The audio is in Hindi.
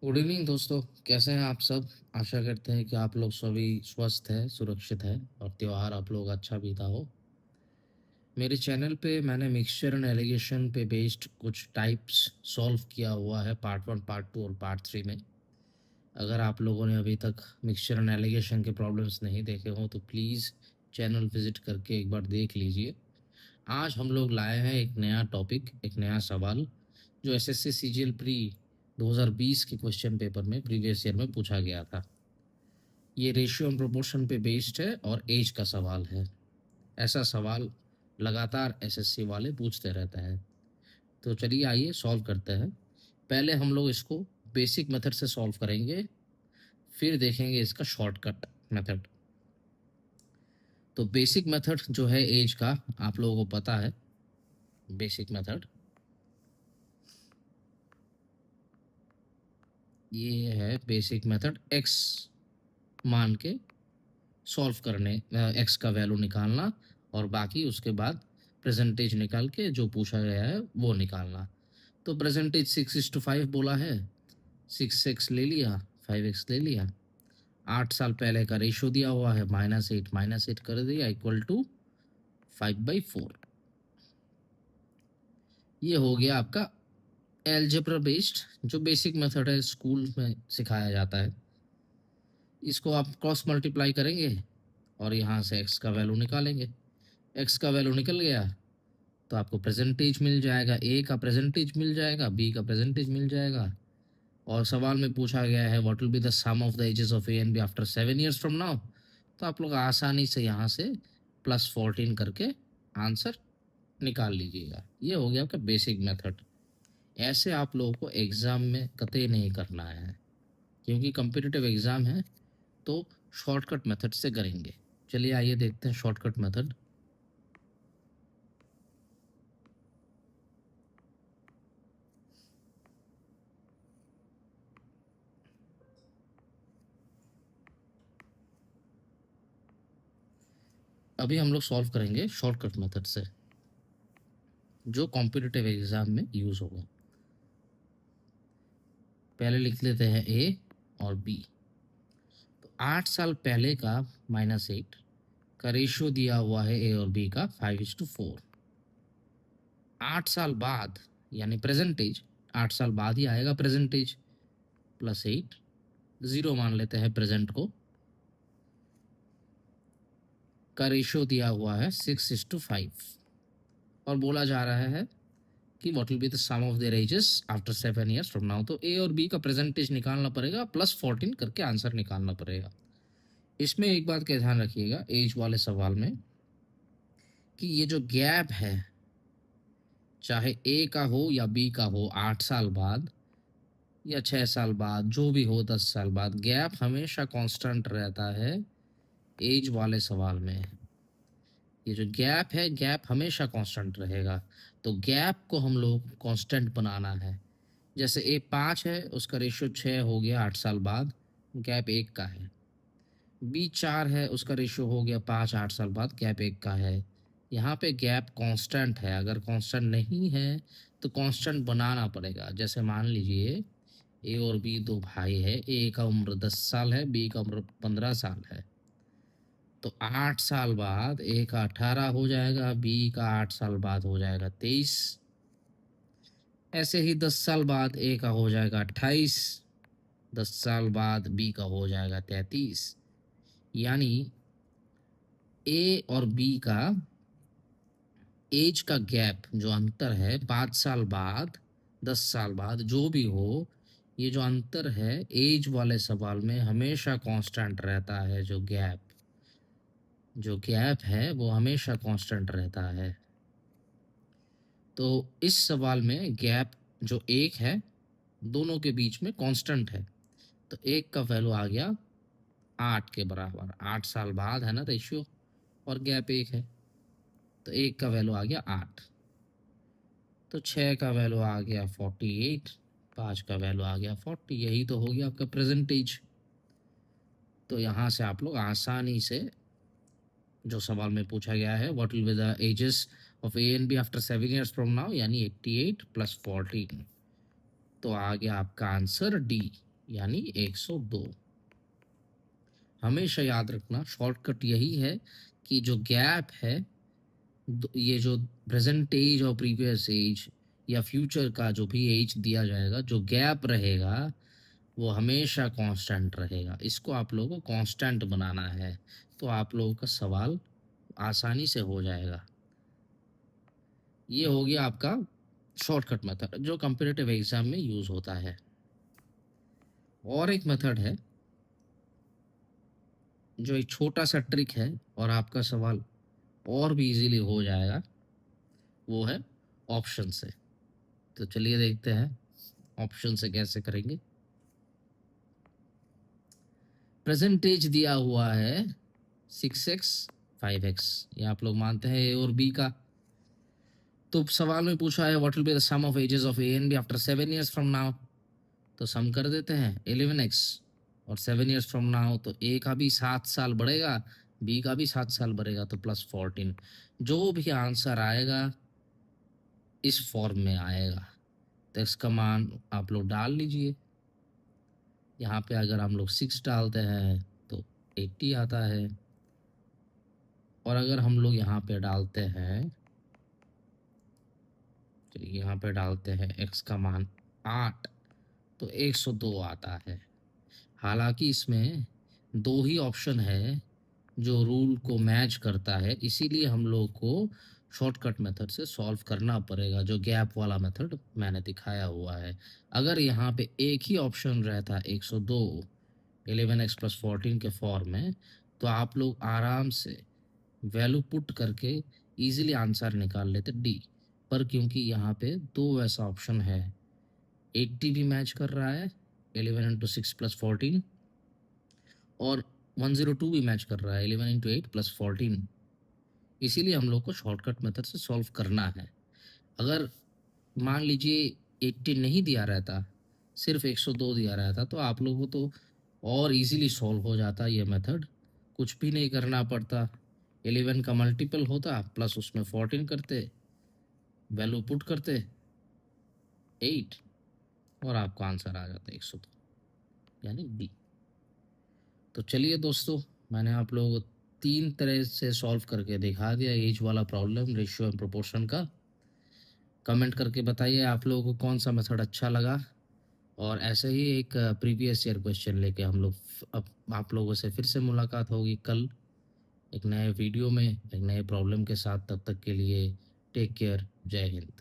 गुड इवनिंग दोस्तों। कैसे हैं आप सब? आशा करते हैं कि आप लोग सभी स्वस्थ हैं, सुरक्षित हैं और त्योहार आप लोग अच्छा बीता हो। मेरे चैनल पे मैंने मिक्सचर एंड एलिगेशन पे बेस्ड कुछ टाइप्स सॉल्व किया हुआ है, पार्ट 1, पार्ट 2 और पार्ट 3 में। अगर आप लोगों ने अभी तक मिक्सचर एंड एलिगेशन के प्रॉब्लम्स नहीं देखे हों तो प्लीज़ चैनल विज़िट करके एक बार देख लीजिए। आज हम लोग लाए हैं एक नया टॉपिक, एक नया सवाल जो एसएससी सीजीएल प्री 2020 के क्वेश्चन पेपर में प्रीवियस ईयर में पूछा गया था। ये रेशियो एंड प्रोपोर्शन पे बेस्ड है और एज का सवाल है। ऐसा सवाल लगातार एसएससी वाले पूछते रहते हैं। तो चलिए आइए सॉल्व करते हैं। पहले हम लोग इसको बेसिक मेथड से सॉल्व करेंगे, फिर देखेंगे इसका शॉर्टकट मेथड। तो बेसिक मेथड जो है एज का, आप लोगों को पता है बेसिक मेथड ये है। बेसिक मेथड एक्स मान के सॉल्व करने, एक्स का वैल्यू निकालना और बाकी उसके बाद प्रेजेंटेज निकाल के जो पूछा गया है वो निकालना। तो प्रेजेंटेज 6:5 बोला है, 6x ले लिया, 5x ले लिया। 8 साल पहले का रेशियो दिया हुआ है -8 कर दिया इक्वल टू 5/4। ये हो गया आपका एलजेब्रा बेस्ड जो बेसिक मेथड है, स्कूल में सिखाया जाता है। इसको आप क्रॉस मल्टीप्लाई करेंगे और यहाँ से x का वैल्यू निकालेंगे। x का वैल्यू निकल गया तो आपको प्रेजेंटेज मिल जाएगा, ए का प्रेजेंटेज मिल जाएगा, बी का प्रेजेंटेज मिल जाएगा। और सवाल में पूछा गया है what will be the sum of the ages of A and B after 7 years from now. तो आप लोग आसानी से यहाँ से +14 करके आंसर निकाल लीजिएगा। ये हो गया आपका बेसिक मेथड। ऐसे आप लोगों को एग्ज़ाम में कतई नहीं करना है, क्योंकि कम्पिटिटिव एग्ज़ाम है तो शॉर्टकट मेथड से करेंगे। चलिए आइए देखते हैं शॉर्टकट मेथड। अभी हम लोग सॉल्व करेंगे शॉर्टकट मेथड से जो कॉम्पिटिटिव एग्ज़ाम में यूज़ होगा। पहले लिख लेते हैं ए और बी। तो 8 साल पहले का -8 का रेशियो दिया हुआ है ए और बी का 5:4। 8 साल बाद यानी प्रेजेंटेज, 8 साल बाद ही आएगा प्रेजेंटेज, +8, 0 मान लेते हैं प्रेजेंट को, का रेशियो दिया हुआ है 6:5 और बोला जा रहा है कि what will be the sum of their ages after 7 years from now. तो ए और बी का प्रेजेंटेज निकालना पड़ेगा, +14 करके आंसर निकालना पड़ेगा। इसमें एक बात का ध्यान रखिएगा एज वाले सवाल में कि ये जो गैप है, चाहे ए का हो या बी का हो, 8 साल बाद या 6 साल बाद, जो भी हो 10 साल बाद, गैप हमेशा कांस्टेंट रहता है एज वाले सवाल में। ये जो गैप है, गैप हमेशा कांस्टेंट रहेगा। तो गैप को हम लोग कांस्टेंट बनाना है। जैसे ए 5 है, उसका रेशियो 6 हो गया 8 साल बाद, गैप 1 का है। बी 4 है, उसका रेशियो हो गया 5 8 साल बाद, गैप 1 का है। यहाँ पे गैप कांस्टेंट है। अगर कांस्टेंट नहीं है तो कांस्टेंट बनाना पड़ेगा। जैसे मान लीजिए ए और बी दो भाई है, ए का उम्र 10 साल है, बी का उम्र 15 साल है। तो 8 साल बाद ए का 18 हो जाएगा, बी का 8 साल बाद हो जाएगा 23। ऐसे ही 10 साल बाद ए का हो जाएगा 28, 10 साल बाद बी का हो जाएगा 33। यानी ए और बी का एज का गैप जो अंतर है 5 साल बाद, 10 साल बाद, जो भी हो, ये जो अंतर है एज वाले सवाल में हमेशा कांस्टेंट रहता है। जो गैप है वो हमेशा कांस्टेंट रहता है। तो इस सवाल में गैप जो 1 है, दोनों के बीच में कांस्टेंट है। तो 1 का वैल्यू आ गया 8 के बराबर। 8 साल बाद है ना रेशियो, और गैप 1 है, तो 1 का वैल्यू आ गया 8। तो 6 का वैल्यू आ गया 48, 5 का वैल्यू आ गया 40। यही तो हो गया आपका प्रेजेंटेज। तो यहाँ से आप लोग आसानी से जो सवाल में पूछा गया है what will be the ages of A and B after 7 years from now, यानी 88 + 14, तो आ गया आपका आंसर डी। यानी 102। हमेशा याद रखना शॉर्टकट यही है कि जो गैप है, ये जो प्रेजेंट एज और प्रीवियस एज या फ्यूचर का जो भी एज दिया जाएगा, जो गैप रहेगा वो हमेशा कांस्टेंट रहेगा। इसको आप लोगों को कांस्टेंट बनाना है, तो आप लोगों का सवाल आसानी से हो जाएगा। ये हो गया आपका शॉर्टकट मेथड जो कंपैरेटिव एग्जाम में यूज होता है। और एक मेथड है जो एक छोटा सा ट्रिक है और आपका सवाल और भी इजीली हो जाएगा, वो है ऑप्शन से। तो चलिए देखते हैं ऑप्शन से कैसे करेंगे। प्रेजेंटेज दिया हुआ है 6x 5x, ये आप लोग मानते हैं ए और बी का। तो सवाल में पूछा है what will be the sum of ages of A and B after 7 years from now. तो सम कर देते हैं 11x, और 7 years फ्रॉम नाउ तो ए का भी 7 साल बढ़ेगा, बी का भी 7 साल बढ़ेगा, तो +14। जो भी आंसर आएगा इस फॉर्म में आएगा। तो इसका मान आप लोग डाल लीजिए। यहाँ पे अगर हम लोग 6 डालते हैं तो 80 आता है, और अगर हम लोग यहाँ पे डालते हैं, चलिए यहाँ पे डालते हैं x का मान 8, तो 102 आता है। हालांकि इसमें दो ही ऑप्शन है जो रूल को मैच करता है, इसीलिए हम लोग को शॉर्टकट मेथड से सॉल्व करना पड़ेगा, जो गैप वाला मेथड मैंने दिखाया हुआ है। अगर यहाँ पे एक ही ऑप्शन रहता 102 11x + 14 के फॉर्म में, तो आप लोग आराम से वैल्यू पुट करके इजीली आंसर निकाल लेते डी। पर क्योंकि यहाँ पे दो ऐसा ऑप्शन है, 80 भी मैच कर रहा है 11 × 6 + 14, और 102 भी मैच कर रहा है 11 × 8 + 14, इसीलिए हम लोग को शॉर्टकट मेथड से सॉल्व करना है। अगर मान लीजिए 80 नहीं दिया रहता, सिर्फ 102 दिया रहता, तो आप लोगों को तो और इजीली सॉल्व हो जाता ये मेथड। कुछ भी नहीं करना पड़ता, 11 का मल्टीपल होता प्लस उसमें 14 करते, वैल्यू पुट करते 8, और आपका आंसर आ जाता 102, यानी बी। तो चलिए दोस्तों, मैंने आप लोगों को 3 तरह से सॉल्व करके दिखा दिया एज वाला प्रॉब्लम रेशियो एंड प्रोपोर्शन का। कमेंट करके बताइए आप लोगों को कौन सा मेथड अच्छा लगा, और ऐसे ही एक प्रीवियस ईयर क्वेश्चन लेके हम लोग अब आप लोगों से फिर से मुलाकात होगी कल एक नए वीडियो में एक नए प्रॉब्लम के साथ। तब तक के लिए टेक केयर, जय हिंद।